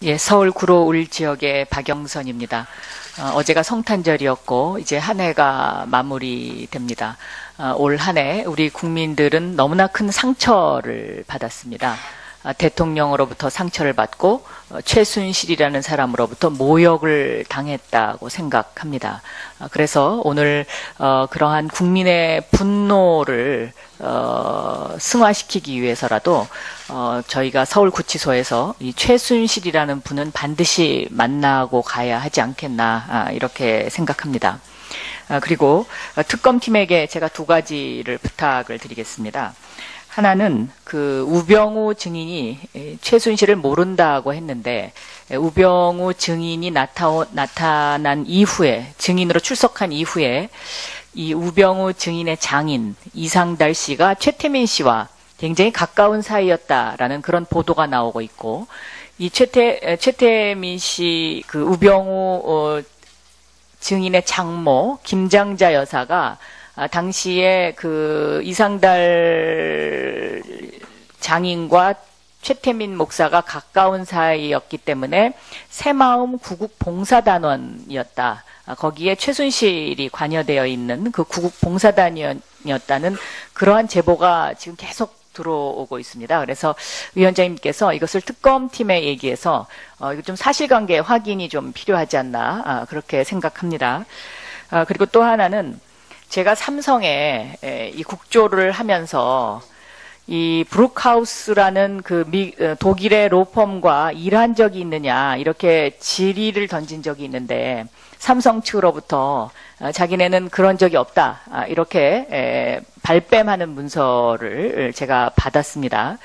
예, 서울 구로울 지역의 박영선입니다. 어제가 성탄절이었고 이제 한 해가 마무리됩니다. 올 한 해 우리 국민들은 너무나 큰 상처를 받았습니다. 대통령으로부터 상처를 받고 최순실이라는 사람으로부터 모욕을 당했다고 생각합니다. 그래서 오늘 그러한 국민의 분노를 승화시키기 위해서라도 저희가 서울구치소에서 이 최순실이라는 분은 반드시 만나고 가야 하지 않겠나 이렇게 생각합니다. 그리고 특검팀에게 제가 두 가지를 부탁을 드리겠습니다. 하나는 그 우병우 증인이 최순실을 모른다고 했는데 우병우 증인이 나타난 이후에 증인으로 출석한 이후에 이 우병우 증인의 장인 이상달 씨가 최태민 씨와 굉장히 가까운 사이였다라는 그런 보도가 나오고 있고 이 최태민 씨 그 우병우 증인의 장모 김장자 여사가 당시에 그 이상달 장인과 최태민 목사가 가까운 사이였기 때문에 새마음 구국봉사단원이었다. 거기에 최순실이 관여되어 있는 그 구국봉사단이었다는 그러한 제보가 지금 계속 들어오고 있습니다. 그래서 위원장님께서 이것을 특검팀에 얘기해서 이거 좀 사실관계 확인이 좀 필요하지 않나 그렇게 생각합니다. 그리고 또 하나는 제가 삼성에 이 국조를 하면서 이 브룩하우스라는 그 독일의 로펌과 일한 적이 있느냐 이렇게 질의를 던진 적이 있는데 삼성 측으로부터 자기네는 그런 적이 없다 이렇게 발뺌하는 문서를 제가 받았습니다.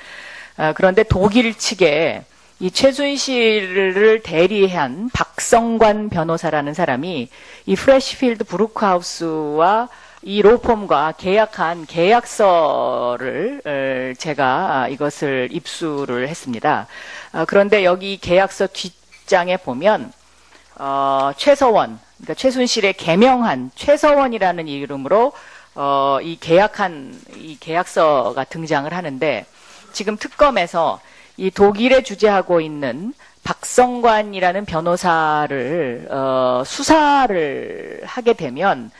그런데 독일 측에 이 최순실을 대리한 박성관 변호사라는 사람이 이 프레시필드 브루크하우스와 이 로펌과 계약한 계약서를 제가 이것을 입수를 했습니다. 그런데 여기 계약서 뒷장에 보면 최서원, 그러니까 최순실의 개명한 최서원이라는 이름으로 이 계약서가 등장을 하는데 지금 특검에서 이 독일에 주재하고 있는 박성관이라는 변호사를 수사를 하게 되면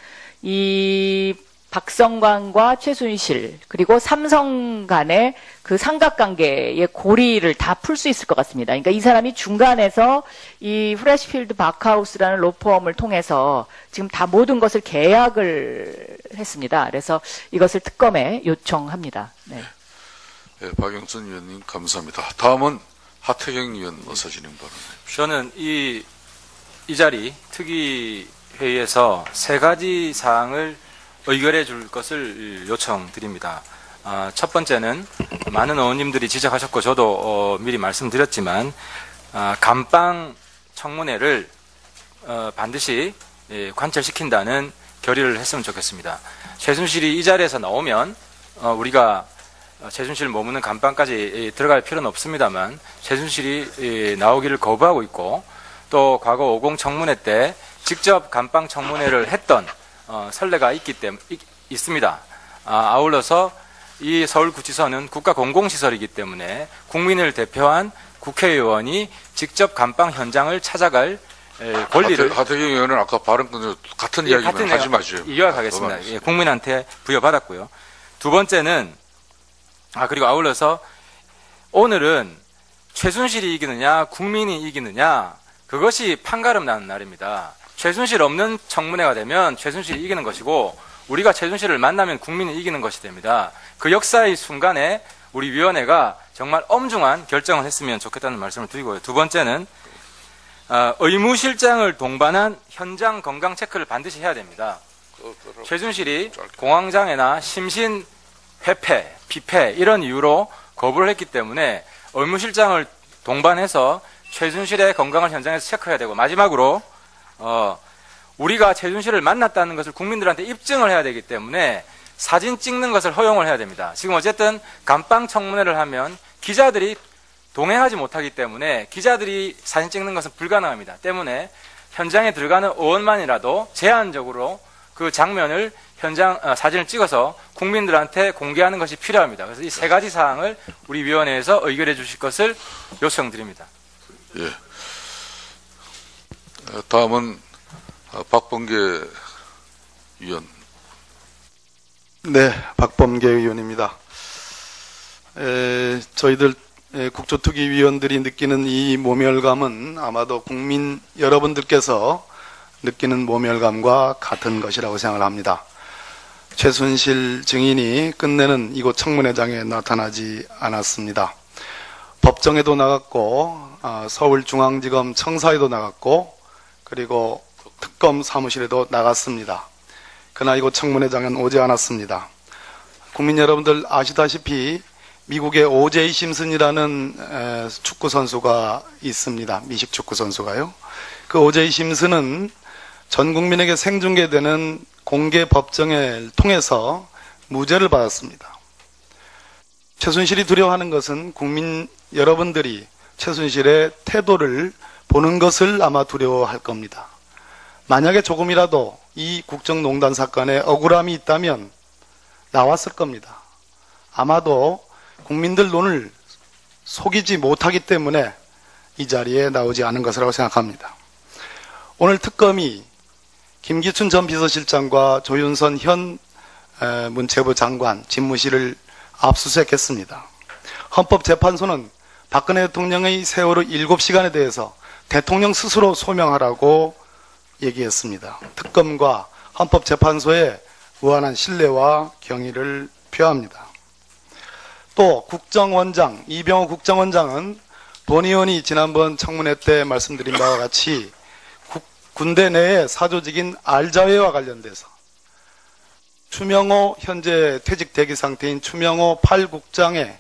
이 박성관과 최순실 그리고 삼성 간의 그 삼각관계의 고리를 다 풀 수 있을 것 같습니다. 그러니까 이 사람이 중간에서 이 프레시필드 바크하우스라는 로펌을 통해서 지금 다 모든 것을 계약을 했습니다. 그래서 이것을 특검에 요청합니다. 네. 네, 박영선 의원님 감사합니다. 다음은 하태경 의원 어서 진행 바랍니다. 저는 이 자리 특위회의에서 세 가지 사항을 의결해 줄 것을 요청드립니다. 첫 번째는 많은 의원님들이 지적하셨고 저도 미리 말씀드렸지만 감방 청문회를 반드시 관철시킨다는 결의를 했으면 좋겠습니다. 최순실이 이 자리에서 나오면 우리가 최순실 머무는 감방까지 들어갈 필요는 없습니다만 최순실이 나오기를 거부하고 있고 또 과거 50 청문회 때 직접 감방 청문회를 했던 선례가 있습니다. 아울러서 이 서울구치소는 국가공공시설이기 때문에 국민을 대표한 국회의원이 직접 감방 현장을 찾아갈 권리를 하태경 의원은 아까 발언 끝에 같은 이야기만 하지 마시죠. 이어가겠습니다. 예, 국민한테 부여받았고요. 두 번째는 그리고 아울러서 오늘은 최순실이 이기느냐 국민이 이기느냐 그것이 판가름 나는 날입니다. 최순실 없는 청문회가 되면 최순실이 이기는 것이고 우리가 최순실을 만나면 국민이 이기는 것이 됩니다. 그 역사의 순간에 우리 위원회가 정말 엄중한 결정을 했으면 좋겠다는 말씀을 드리고요. 두 번째는 의무실장을 동반한 현장 건강 체크를 반드시 해야 됩니다. 최순실이 공황장애나 심신 회폐, 비폐 이런 이유로 거부를 했기 때문에 의무실장을 동반해서 최순실의 건강을 현장에서 체크해야 되고 마지막으로 우리가 최순실을 만났다는 것을 국민들한테 입증을 해야 되기 때문에 사진 찍는 것을 허용을 해야 됩니다. 지금 어쨌든 감방 청문회를 하면 기자들이 동행하지 못하기 때문에 기자들이 사진 찍는 것은 불가능합니다. 때문에 현장에 들어가는 의원만이라도 제한적으로 그 장면을 사진을 찍어서 국민들한테 공개하는 것이 필요합니다. 그래서 이 세 가지 사항을 우리 위원회에서 의결해 주실 것을 요청드립니다. 예. 다음은 박범계 위원. 네, 박범계 의원입니다. 저희들 국조특위위원들이 느끼는 이 모멸감은 아마도 국민 여러분들께서 느끼는 모멸감과 같은 것이라고 생각을 합니다. 최순실 증인이 끝내는 이곳 청문회장에 나타나지 않았습니다. 법정에도 나갔고 서울중앙지검 청사에도 나갔고 그리고 특검 사무실에도 나갔습니다. 그러나 이곳 청문회장은 오지 않았습니다. 국민 여러분들 아시다시피 미국의 오제이 심슨이라는 축구 선수가 있습니다. 미식 축구 선수가요. 그 오제이 심슨은 전 국민에게 생중계되는 공개 법정을 통해서 무죄를 받았습니다. 최순실이 두려워하는 것은 국민 여러분들이 최순실의 태도를 보는 것을 아마 두려워할 겁니다. 만약에 조금이라도 이 국정농단 사건에 억울함이 있다면 나왔을 겁니다. 아마도 국민들 눈을 속이지 못하기 때문에 이 자리에 나오지 않은 것이라고 생각합니다. 오늘 특검이 김기춘 전 비서실장과 조윤선 현 문체부 장관 집무실을 압수수색했습니다. 헌법재판소는 박근혜 대통령의 세월호 7시간에 대해서 대통령 스스로 소명하라고 얘기했습니다. 특검과 헌법재판소의 무한한 신뢰와 경의를 표합니다. 또 국정원장 이병호 국정원장은 본 의원이 지난번 청문회 때 말씀드린 바와 같이 군대 내의 사조직인 알자회와 관련돼서 추명호 현재 퇴직 대기 상태인 추명호 8국장의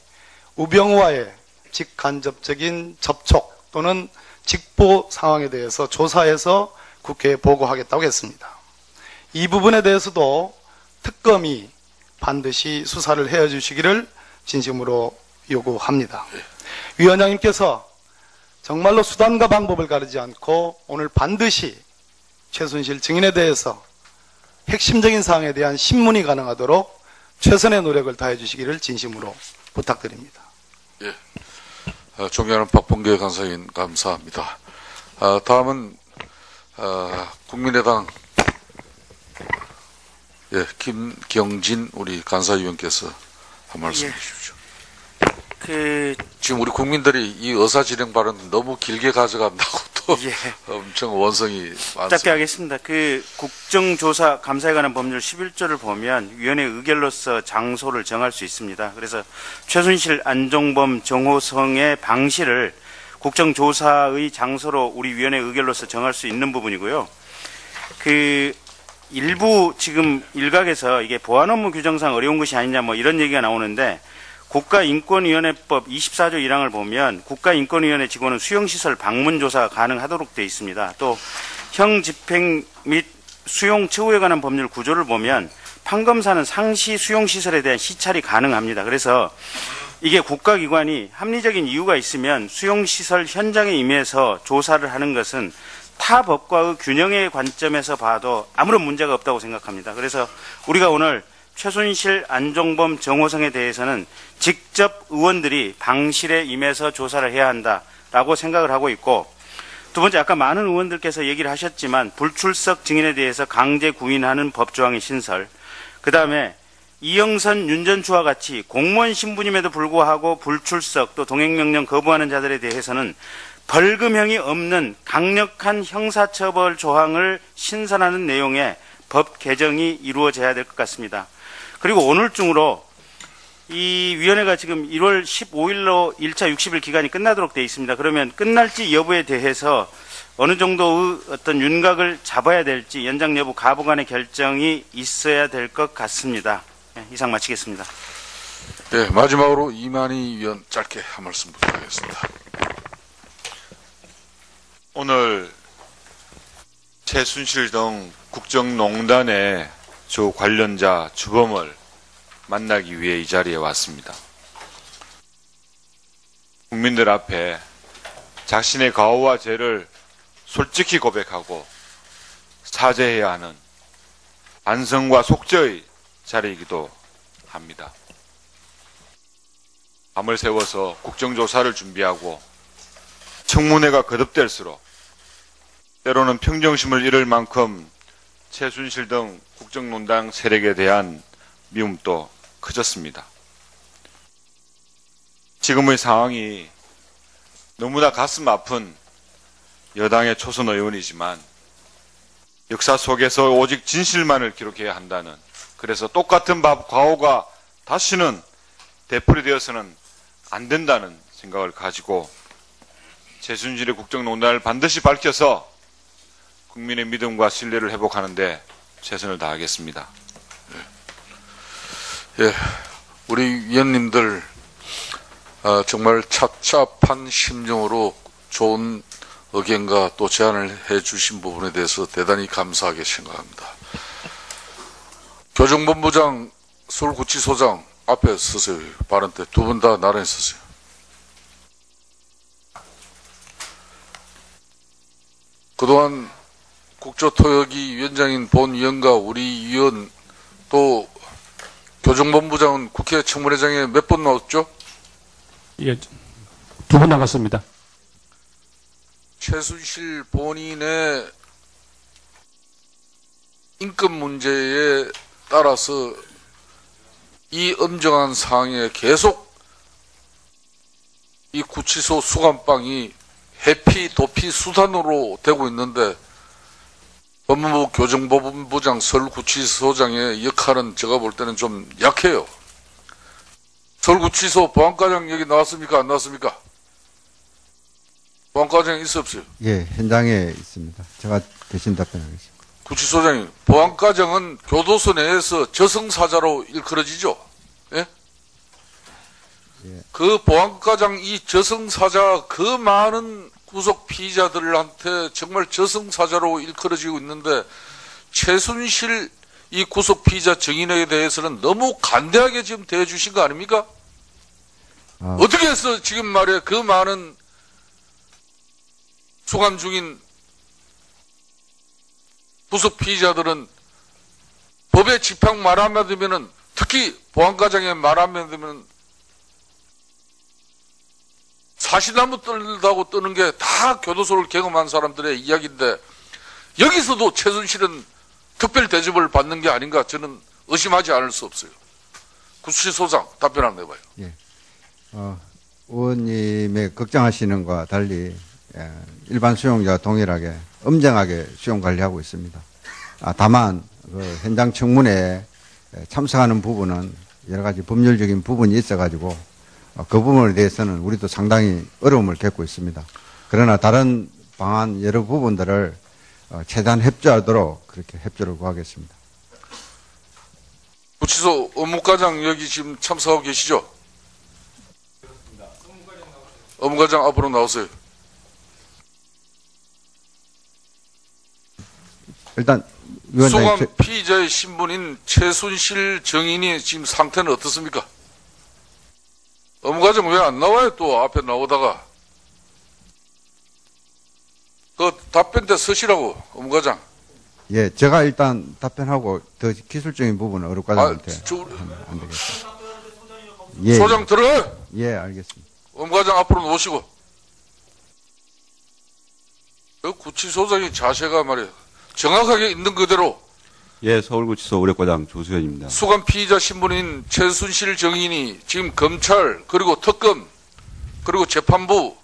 우병우와의 직간접적인 접촉 또는 직보 상황에 대해서 조사해서 국회에 보고하겠다고 했습니다. 이 부분에 대해서도 특검이 반드시 수사를 해주시기를 진심으로 요구합니다. 위원장님께서 정말로 수단과 방법을 가리지 않고 오늘 반드시 최순실 증인에 대해서 핵심적인 사항에 대한 신문이 가능하도록 최선의 노력을 다해 주시기를 진심으로 부탁드립니다. 예. 존경하는 박범계 간사위원 감사합니다. 다음은 국민의당 김경진 우리 간사위원께서 한 말씀 해주십시오. 지금 우리 국민들이 이 의사진행 발언 너무 길게 가져간다고 또 엄청 원성이 많습니다. 짧게 하겠습니다. 국정조사 감사에 관한 법률 11조를 보면 위원회 의결로서 장소를 정할 수 있습니다. 그래서 최순실, 안종범, 정호성의 방시를 국정조사의 장소로 우리 위원회 의결로서 정할 수 있는 부분이고요. 일부 지금 일각에서 이게 보안 업무 규정상 어려운 것이 아니냐 뭐 이런 얘기가 나오는데 국가인권위원회법 24조 1항을 보면 국가인권위원회 직원은 수용시설 방문조사가 가능하도록 되어 있습니다. 또 형집행 및 수용 처우에 관한 법률 구조를 보면 판검사는 상시 수용시설에 대한 시찰이 가능합니다. 그래서 이게 국가기관이 합리적인 이유가 있으면 수용시설 현장에 임해서 조사를 하는 것은 타 법과의 균형의 관점에서 봐도 아무런 문제가 없다고 생각합니다. 그래서 우리가 오늘 최순실, 안종범, 정호성에 대해서는 직접 의원들이 방실에 임해서 조사를 해야 한다라고 생각을 하고 있고, 두 번째 아까 많은 의원들께서 얘기를 하셨지만 불출석 증인에 대해서 강제 구인하는 법조항의 신설, 그 다음에 이영선, 윤전추와 같이 공무원 신분임에도 불구하고 불출석 또 동행명령 거부하는 자들에 대해서는 벌금형이 없는 강력한 형사처벌 조항을 신설하는 내용의 법 개정이 이루어져야 될 것 같습니다. 그리고 오늘 중으로 이 위원회가 지금 1월 15일로 1차 60일 기간이 끝나도록 되어 있습니다. 그러면 끝날지 여부에 대해서 어느 정도의 어떤 윤곽을 잡아야 될지 연장 여부 가부간의 결정이 있어야 될 것 같습니다. 이상 마치겠습니다. 네, 마지막으로 이만희 위원 짧게 한 말씀 부탁드리겠습니다. 오늘 최순실 등 국정농단의 주 관련자 주범을 만나기 위해 이 자리에 왔습니다. 국민들 앞에 자신의 과오와 죄를 솔직히 고백하고 사죄해야 하는 반성과 속죄의 자리이기도 합니다. 밤을 새워서 국정조사를 준비하고 청문회가 거듭될수록 때로는 평정심을 잃을 만큼 최순실 등 국정농단 세력에 대한 미움도 커졌습니다. 지금의 상황이 너무나 가슴 아픈 여당의 초선 의원이지만 역사 속에서 오직 진실만을 기록해야 한다는, 그래서 똑같은 과오가 다시는 되풀이되어서는 안 된다는 생각을 가지고 최순실의 국정농단을 반드시 밝혀서 국민의 믿음과 신뢰를 회복하는 데 최선을 다하겠습니다. 예, 우리 위원님들 정말 착잡한 심정으로 좋은 의견과 또 제안을 해주신 부분에 대해서 대단히 감사하게 생각합니다. 교정본부장, 서울구치소장 앞에 서세요. 발언 때 두 분 다 나란히 서세요. 그동안 국조토역이 위원장인 본위원과 우리 위원 또 교정본부장은 국회 청문회장에 몇 번 나왔죠? 예, 2번 나갔습니다. 최순실 본인의 인권 문제에 따라서 이 엄정한 상황에 계속 이 구치소 수감방이 회피, 도피 수단으로 되고 있는데 법무부 교정본부장, 서울구치소장의 역할은 제가 볼 때는 좀 약해요. 서울구치소 보안과장 여기 나왔습니까? 안 나왔습니까? 보안과장 있어 없어요? 예, 현장에 있습니다. 제가 대신 답변하겠습니다. 구치소장님, 보안과장은 교도소 내에서 저승사자로 일컬어지죠? 예? 예. 그 보안과장 이 저승사자 그 많은 구속 피의자들한테 정말 저승사자로 일컬어지고 있는데 최순실 이 구속 피의자 정인에 대해서는 너무 간대하게 지금 대해주신 거 아닙니까? 어떻게 해서 지금 말이야 그 많은 수감 중인 구속 피의자들은 법의 집행 말 하면 되면은 특히 보안과장의 말 하면 되면은 사시나무 떨다고 뜨는 게 다 교도소를 경험한 사람들의 이야기인데 여기서도 최순실은 특별 대접을 받는 게 아닌가 저는 의심하지 않을 수 없어요. 구치소장 답변 한번 해봐요. 예. 의원님의 걱정하시는 것과 달리 일반 수용자와 동일하게 엄정하게 수용 관리하고 있습니다. 다만 그 현장 청문회에 참석하는 부분은 여러 가지 법률적인 부분이 있어가지고 그 부분에 대해서는 우리도 상당히 어려움을 겪고 있습니다. 그러나 다른 방안 여러 부분들을 최대한 협조하도록 그렇게 협조를 구하겠습니다. 구치소 업무과장 여기 지금 참석하고 계시죠? 업무과장 앞으로 나오세요. 일단 위원장님, 수감 피의자의 신분인 최순실 정인이 지금 상태는 어떻습니까? 업무과장 왜 안 나와요? 또 앞에 나오다가 그 답변 때 서시라고 업무과장. 예, 제가 일단 답변하고 더 기술적인 부분은 의료과장한테 안 되겠습니다. 예, 소장 들어요. 예, 알겠습니다. 업무과장 앞으로 놓으시고. 그 구치소장의 자세가 말이에요. 정확하게 있는 그대로. 예, 서울구치소 의료과장 조수현입니다. 수감 피의자 신분인 최순실 정인이 지금 검찰 그리고 특검 그리고 재판부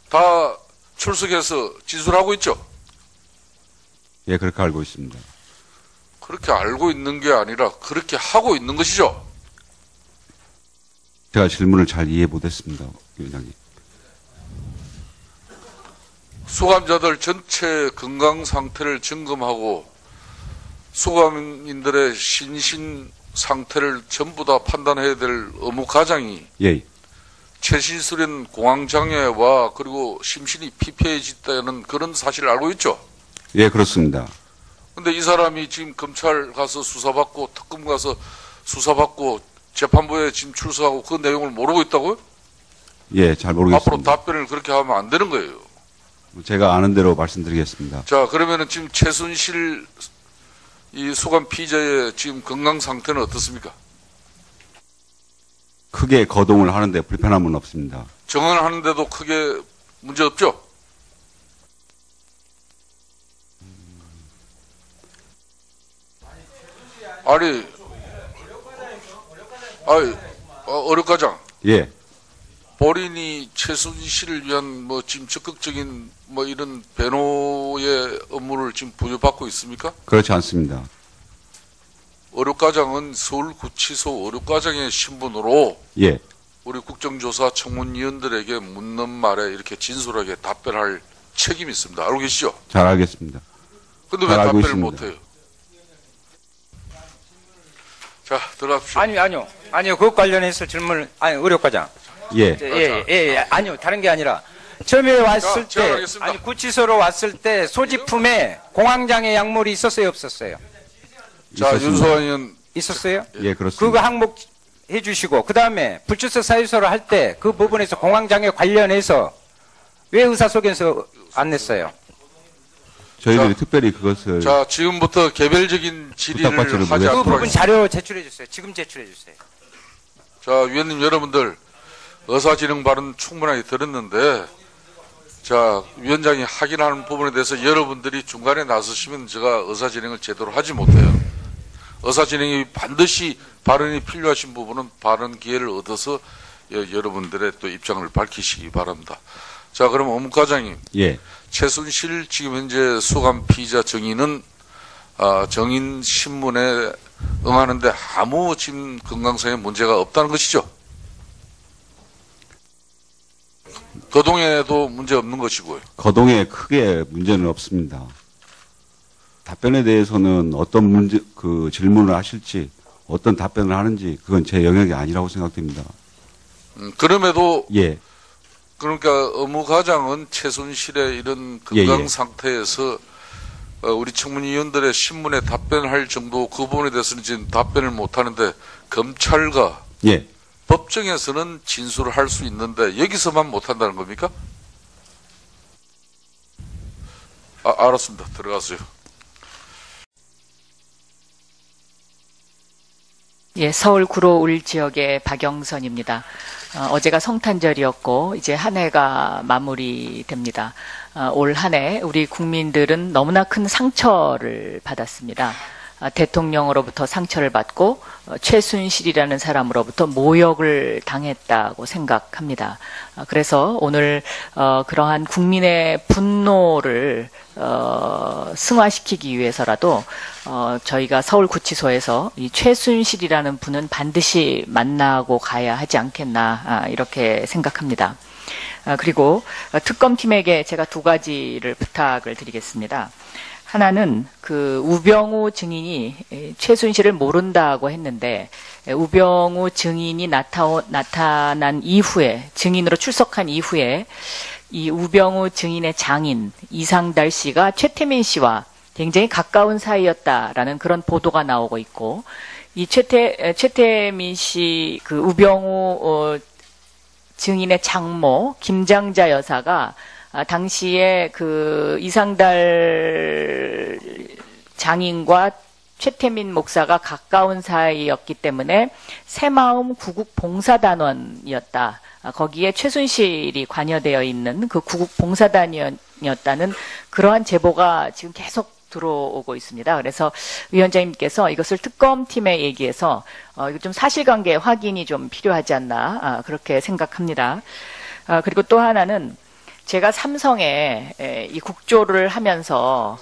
다 출석해서 진술하고 있죠? 예, 그렇게 알고 있습니다. 그렇게 알고 있는 게 아니라 그렇게 하고 있는 것이죠? 제가 질문을 잘 이해 못했습니다, 위원장님. 수감자들 전체 건강 상태를 점검하고 수감인들의 신신 상태를 전부 다 판단해야 될 업무과장이 예. 최신술인 공황장애와 그리고 심신이 피폐해졌다는 그런 사실을 알고 있죠? 예, 그렇습니다. 근데 이 사람이 지금 검찰 가서 수사받고 특검 가서 수사받고 재판부에 지금 출석하고 그 내용을 모르고 있다고요? 예, 잘 모르겠습니다. 앞으로 답변을 그렇게 하면 안 되는 거예요. 제가 아는 대로 말씀드리겠습니다. 자, 그러면은 지금 최순실 이 수감 피의자의 지금 건강 상태는 어떻습니까? 크게 거동을 하는데 불편함은 없습니다. 정언하는데도 크게 문제 없죠? 아니, 어렵과장. 예. 본인이 최순실을 위한 뭐 지금 적극적인 뭐 이런 변호의 업무를 지금 부여받고 있습니까? 그렇지 않습니다. 어렵과장은 서울구치소 어렵과장의 신분으로 예. 우리 국정조사 청문위원들에게 묻는 말에 이렇게 진솔하게 답변할 책임이 있습니다. 알고 계시죠? 잘 알겠습니다. 근데 왜 잘 알고 답변을 있습니다. 못해요? 자, 들어갑시다. 아니요. 그것 관련해서 질문을, 의료과장. 예. 아니요. 다른 게 아니라, 처음에 왔을 제가 때, 하겠습니다. 구치소로 왔을 때 소지품에 공황장애 약물이 있었어요, 없었어요? 자, 윤소환 의원. 있었어요? 예, 그렇습니다. 그거 항목해 주시고, 그 다음에 불출석 사유서를 할 때 그 부분에서 공황장애 관련해서 왜 의사소견서 안 냈어요? 저희들이 자, 특별히 그것을 자, 지금부터 개별적인 질의를 부탁받지를 하지 못했습니다. 않도록 그 부분 하겠습니다. 자료 제출해 주세요. 지금 제출해 주세요. 자, 위원님 여러분들 의사진행 발언 충분하게 들었는데, 자, 위원장이 확인하는 부분에 대해서 여러분들이 중간에 나서시면 제가 의사진행을 제대로 하지 못해요. 의사진행이 반드시 발언이 필요하신 부분은 발언 기회를 얻어서 여러분들의 또 입장을 밝히시기 바랍니다. 자, 그럼 업무과장님. 예. 최순실 지금 현재 수감 피의자 정인은 정인 신문에 응하는데 아무 지금 건강상의 문제가 없다는 것이죠. 거동에도 문제 없는 것이고요. 거동에 크게 문제는 없습니다. 답변에 대해서는 어떤 질문을 하실지, 어떤 답변을 하는지, 그건 제 영역이 아니라고 생각됩니다. 그럼에도, 예. 그러니까 업무과장은 최순실의 이런 건강 상태에서 우리 청문위원들의 신문에 답변할 정도 그 부분에 대해서는 지금 답변을 못 하는데 검찰과 예. 법정에서는 진술을 할 수 있는데 여기서만 못 한다는 겁니까? 알았습니다. 들어가세요. 예, 서울 구로울 지역의 박영선입니다. 어제가 성탄절이었고 이제 한 해가 마무리됩니다. 올 한 해 우리 국민들은 너무나 큰 상처를 받았습니다. 대통령으로부터 상처를 받고 최순실이라는 사람으로부터 모욕을 당했다고 생각합니다. 그래서 오늘 그러한 국민의 분노를 승화시키기 위해서라도 저희가 서울구치소에서 이 최순실이라는 분은 반드시 만나고 가야 하지 않겠나 이렇게 생각합니다. 그리고 특검팀에게 제가 두 가지를 부탁을 드리겠습니다. 하나는 그 우병우 증인이 최순실을 모른다고 했는데 우병우 증인이 나타난 이후에 증인으로 출석한 이후에 이 우병우 증인의 장인 이상달 씨가 최태민 씨와 굉장히 가까운 사이였다라는 그런 보도가 나오고 있고 이 최태민 씨 그 우병우 증인의 장모 김장자 여사가 당시에 그 이상달 장인과 최태민 목사가 가까운 사이였기 때문에 새마음 구국봉사단원이었다. 거기에 최순실이 관여되어 있는 그 구국봉사단이었다는 그러한 제보가 지금 계속 들어오고 있습니다. 그래서 위원장님께서 이것을 특검팀에 얘기해서 이거 좀 사실관계 확인이 좀 필요하지 않나 그렇게 생각합니다. 그리고 또 하나는 제가 삼성에 이 국조를 하면서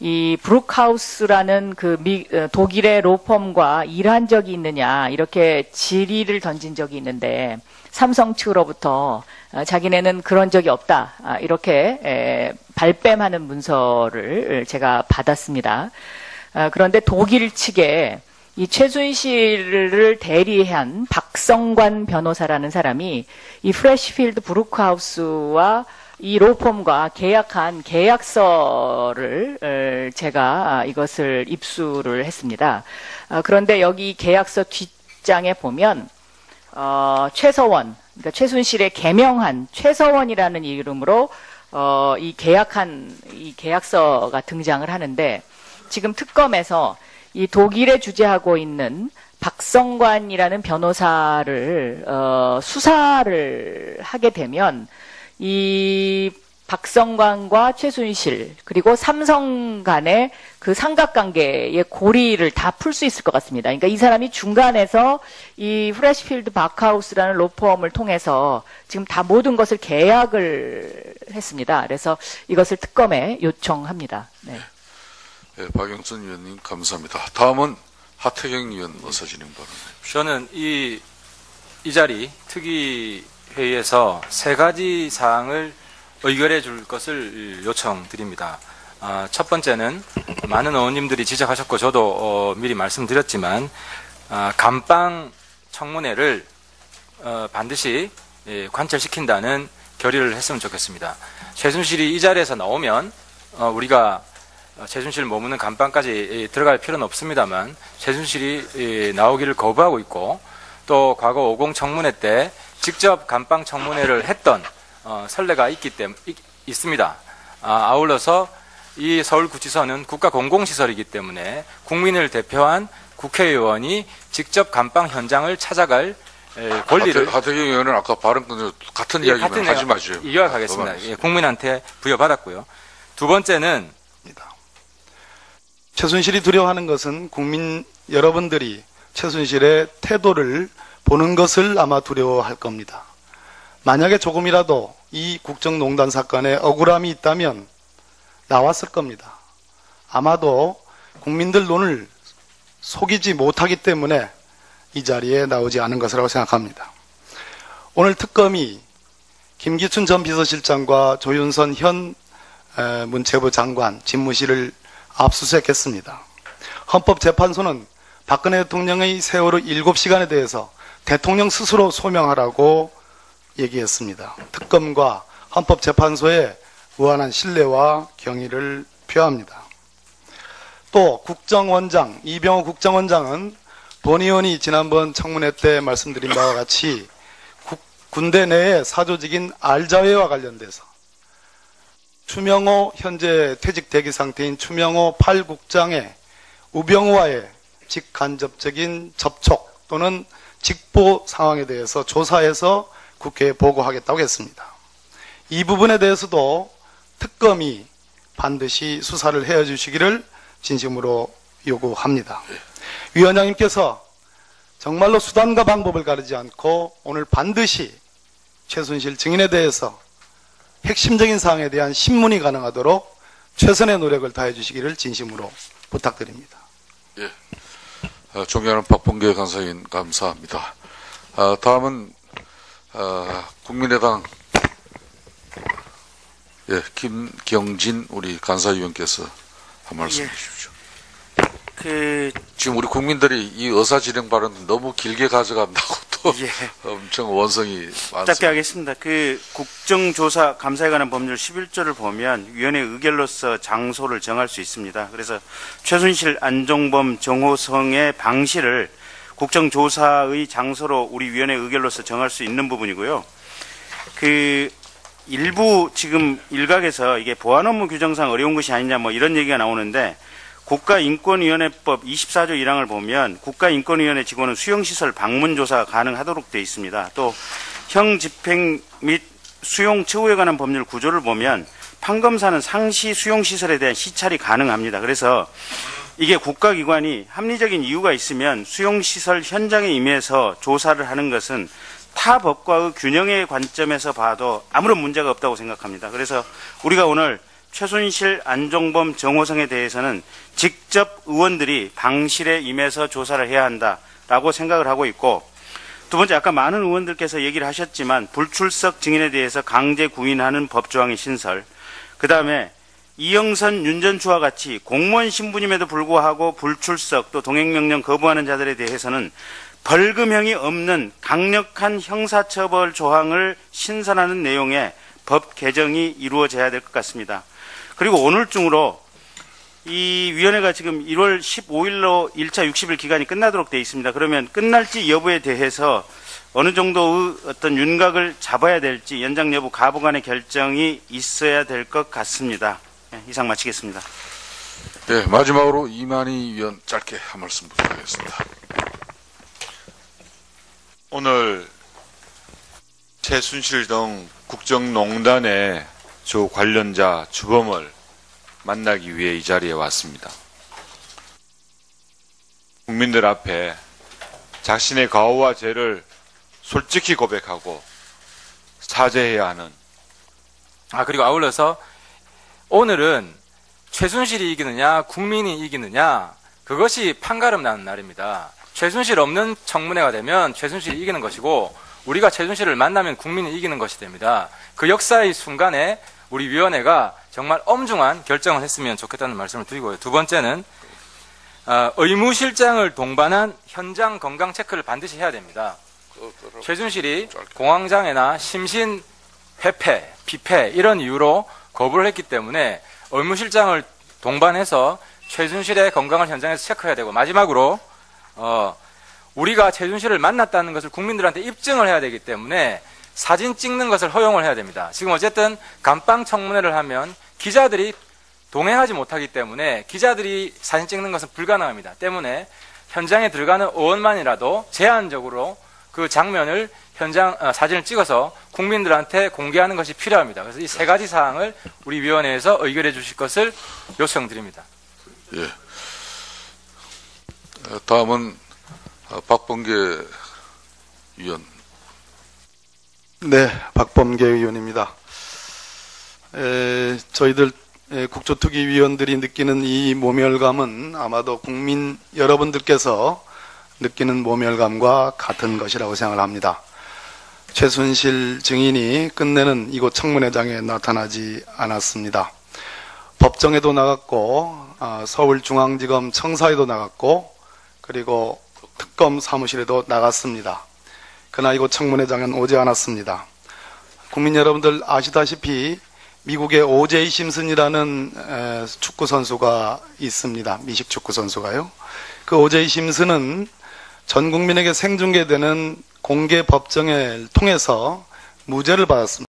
이 브룩하우스라는 그 독일의 로펌과 일한 적이 있느냐 이렇게 질의를 던진 적이 있는데 삼성 측으로부터 자기네는 그런 적이 없다 이렇게 발뺌하는 문서를 제가 받았습니다. 그런데 독일 측에 이 최순실을 대리한 박성관 변호사라는 사람이 이 프레시필드 브루크하우스와 이 로펌과 계약한 계약서를 제가 이것을 입수를 했습니다. 그런데 여기 계약서 뒷장에 보면 최서원, 그러니까 최순실의 개명한 최서원이라는 이름으로 이 계약서가 등장을 하는데 지금 특검에서 이 독일에 주재하고 있는 박성관이라는 변호사를 수사를 하게 되면 이 박성관과 최순실 그리고 삼성 간의 그 삼각관계의 고리를 다 풀 수 있을 것 같습니다. 그러니까 이 사람이 중간에서 이 프레시필드 바크하우스라는 로펌을 통해서 지금 다 모든 것을 계약을 했습니다. 그래서 이것을 특검에 요청합니다. 네. 네, 박영선 의원님 감사합니다. 다음은 하태경 의원 의사진행 발언. 저는 이 자리 특위회의에서 세 가지 사항을 의결해 줄 것을 요청드립니다. 첫 번째는 많은 의원님들이 지적하셨고 저도 미리 말씀드렸지만 감방 청문회를 반드시 관철시킨다는 결의를 했으면 좋겠습니다. 최순실이 이 자리에서 나오면 우리가 최순실 머무는 감방까지 들어갈 필요는 없습니다만 최순실이 나오기를 거부하고 있고 또 과거 50 청문회 때 직접 감방 청문회를 했던 선례가 있습니다. 아울러서 이 서울구치소는 국가공공시설이기 때문에 국민을 대표한 국회의원이 직접 감방 현장을 찾아갈 권리를 하태경 의원은 아까 발언 같은 이야기만 하지 마시죠. 이어가겠습니다. 국민한테 부여받았고요. 두 번째는 최순실이 두려워하는 것은 국민 여러분들이 최순실의 태도를 보는 것을 아마 두려워할 겁니다. 만약에 조금이라도 이 국정농단 사건에 억울함이 있다면 나왔을 겁니다. 아마도 국민들 눈을 속이지 못하기 때문에 이 자리에 나오지 않은 것이라고 생각합니다. 오늘 특검이 김기춘 전 비서실장과 조윤선 현 문체부 장관 집무실을 압수수색했습니다. 헌법재판소는 박근혜 대통령의 세월호 7시간에 대해서 대통령 스스로 소명하라고 얘기했습니다. 특검과 헌법재판소에 무한한 신뢰와 경의를 표합니다. 또 국정원장, 이병호 국정원장은 본 의원이 지난번 청문회 때 말씀드린 바와 같이 군대 내의 사조직인 알자회와 관련돼서 추명호 현재 퇴직 대기 상태인 추명호 8국장의 우병우와의 직간접적인 접촉 또는 직보 상황에 대해서 조사해서 국회에 보고하겠다고 했습니다. 이 부분에 대해서도 특검이 반드시 수사를 해주시기를 진심으로 요구합니다. 위원장님께서 정말로 수단과 방법을 가리지 않고 오늘 반드시 최순실 증인에 대해서 핵심적인 사항에 대한 신문이 가능하도록 최선의 노력을 다해 주시기를 진심으로 부탁드립니다. 예, 존경하는 박범계 간사위원 감사합니다. 다음은 국민의당 김경진 우리 간사위원께서 한 말씀 해주십시오. 지금 우리 국민들이 이 의사진행 발언 너무 길게 가져간다고 또 엄청 원성이 많습니다. 짧게 하겠습니다. 국정조사 감사에 관한 법률 11조를 보면 위원회 의결로서 장소를 정할 수 있습니다. 그래서 최순실, 안종범, 정호성의 방실을 국정조사의 장소로 우리 위원회 의결로서 정할 수 있는 부분이고요. 일부 지금 일각에서 이게 보안 업무 규정상 어려운 것이 아니냐 뭐 이런 얘기가 나오는데 국가인권위원회법 24조 1항을 보면 국가인권위원회 직원은 수용시설 방문조사가 가능하도록 되어 있습니다. 또 형집행 및 수용 처우에 관한 법률 구조를 보면 판검사는 상시 수용시설에 대한 시찰이 가능합니다. 그래서 이게 국가기관이 합리적인 이유가 있으면 수용시설 현장에 임해서 조사를 하는 것은 타 법과의 균형의 관점에서 봐도 아무런 문제가 없다고 생각합니다. 그래서 우리가 오늘 최순실, 안종범, 정호성에 대해서는 직접 의원들이 방실에 임해서 조사를 해야 한다라고 생각을 하고 있고, 두 번째 아까 많은 의원들께서 얘기를 하셨지만 불출석 증인에 대해서 강제 구인하는 법조항의 신설, 그 다음에 이영선, 윤전추와 같이 공무원 신분임에도 불구하고 불출석 또 동행명령 거부하는 자들에 대해서는 벌금형이 없는 강력한 형사처벌 조항을 신설하는 내용의 법 개정이 이루어져야 될 것 같습니다. 그리고 오늘 중으로 이 위원회가 지금 1월 15일로 1차 60일 기간이 끝나도록 되어 있습니다. 그러면 끝날지 여부에 대해서 어느 정도의 어떤 윤곽을 잡아야 될지 연장 여부 가부간의 결정이 있어야 될 것 같습니다. 이상 마치겠습니다. 네, 마지막으로 이만희 위원 짧게 한 말씀 부탁드리겠습니다. 오늘 최순실 등 국정농단의 주 관련자 주범을 만나기 위해 이 자리에 왔습니다. 국민들 앞에 자신의 과오와 죄를 솔직히 고백하고 사죄해야 하는. 그리고 아울러서 오늘은 최순실이 이기느냐 국민이 이기느냐 그것이 판가름 나는 날입니다. 최순실 없는 청문회가 되면 최순실이 이기는 것이고 우리가 최순실을 만나면 국민이 이기는 것이 됩니다. 그 역사의 순간에 우리 위원회가 정말 엄중한 결정을 했으면 좋겠다는 말씀을 드리고요. 두 번째는 의무실장을 동반한 현장 건강 체크를 반드시 해야 됩니다. 최순실이 공황장애나 심신 회폐, 비폐 이런 이유로 거부를 했기 때문에 의무실장을 동반해서 최순실의 건강을 현장에서 체크해야 되고, 마지막으로 우리가 최순실을 만났다는 것을 국민들한테 입증을 해야 되기 때문에 사진 찍는 것을 허용을 해야 됩니다. 지금 어쨌든 감방 청문회를 하면 기자들이 동행하지 못하기 때문에 기자들이 사진 찍는 것은 불가능합니다. 때문에 현장에 들어가는 의원만이라도 제한적으로 그 장면을 사진을 찍어서 국민들한테 공개하는 것이 필요합니다. 그래서 이 세 가지 사항을 우리 위원회에서 의결해 주실 것을 요청드립니다. 예. 다음은 박범계 위원. 네, 박범계 의원입니다. 저희들 국조특위위원들이 느끼는 이 모멸감은 아마도 국민 여러분들께서 느끼는 모멸감과 같은 것이라고 생각을 합니다. 최순실 증인이 끝내는 이곳 청문회장에 나타나지 않았습니다. 법정에도 나갔고 서울중앙지검 청사에도 나갔고 그리고 특검 사무실에도 나갔습니다. 그러나 이곳 청문회장은 오지 않았습니다. 국민 여러분들 아시다시피 미국의 오제이 심슨이라는 축구 선수가 있습니다. 미식 축구 선수가요. 그 오제이 심슨은 전 국민에게 생중계되는 공개 법정을 통해서 무죄를 받았습니다.